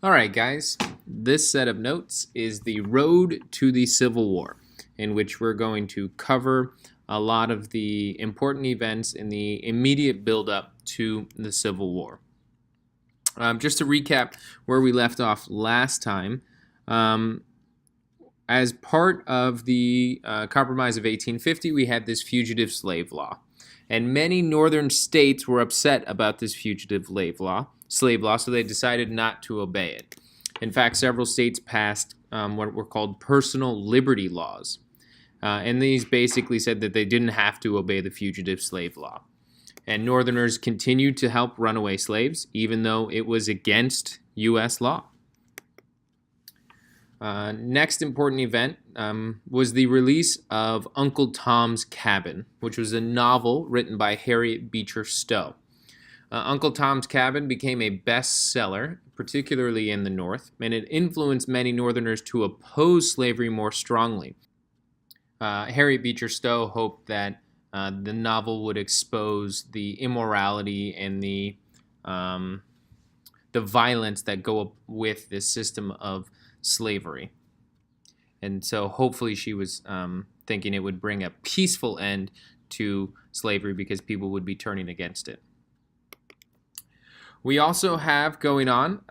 All right, guys, this set of notes is the road to the Civil War, in which we're going to cover a lot of the important events in the immediate buildup to the Civil War. Just to recap where we left off last time, as part of the Compromise of 1850, we had this fugitive slave law. And many northern states were upset about this fugitive slave law, so they decided not to obey it. In fact, several states passed what were called personal liberty laws. And these basically said that they didn't have to obey the fugitive slave law. And Northerners continued to help runaway slaves, even though it was against U.S. law. Next important event was the release of Uncle Tom's Cabin, which was a novel written by Harriet Beecher Stowe. Uncle Tom's Cabin became a bestseller, particularly in the North, and it influenced many Northerners to oppose slavery more strongly. Harriet Beecher Stowe hoped that the novel would expose the immorality and the violence that go up with this system of slavery. And so hopefully she was thinking it would bring a peaceful end to slavery because people would be turning against it. We also have going on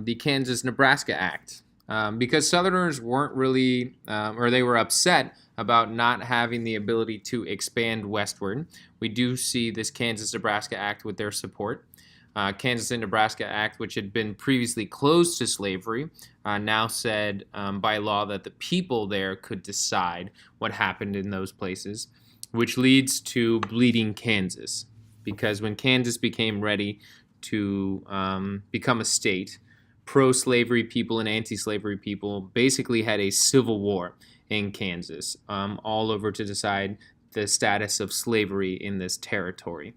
the Kansas-Nebraska Act. Because Southerners weren't really, or they were upset about not having the ability to expand westward, we do see this Kansas-Nebraska Act with their support. Kansas and Nebraska Act, which had been previously closed to slavery, now said by law that the people there could decide what happened in those places, which leads to Bleeding Kansas. Because when Kansas became ready to become a state, pro-slavery people and anti-slavery people basically had a civil war in Kansas, all over to decide the status of slavery in this territory.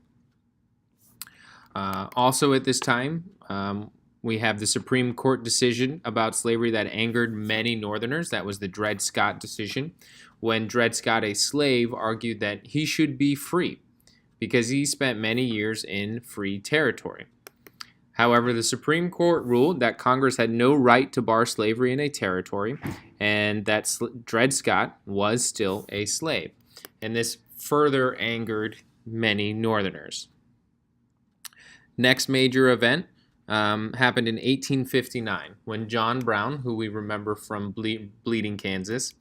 Also at this time, we have the Supreme Court decision about slavery that angered many Northerners. That was the Dred Scott decision, when Dred Scott, a slave, argued that he should be free because he spent many years in free territory. However, the Supreme Court ruled that Congress had no right to bar slavery in a territory, and that Dred Scott was still a slave. And this further angered many Northerners. Next major event happened in 1859 when John Brown, who we remember from Bleeding Kansas,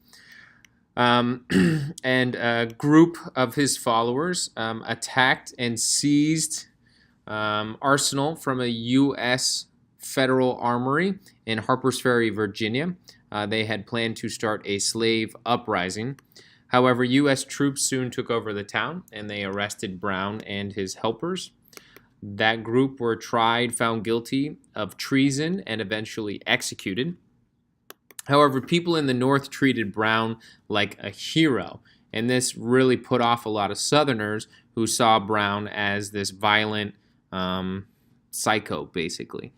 and a group of his followers attacked and seized arsenal from a U.S. federal armory in Harpers Ferry, Virginia. They had planned to start a slave uprising. However, U.S. troops soon took over the town, and they arrested Brown and his helpers. That group were tried, found guilty of treason, and eventually executed. However, people in the North treated Brown like a hero, and this really put off a lot of Southerners who saw Brown as this violent psycho, basically.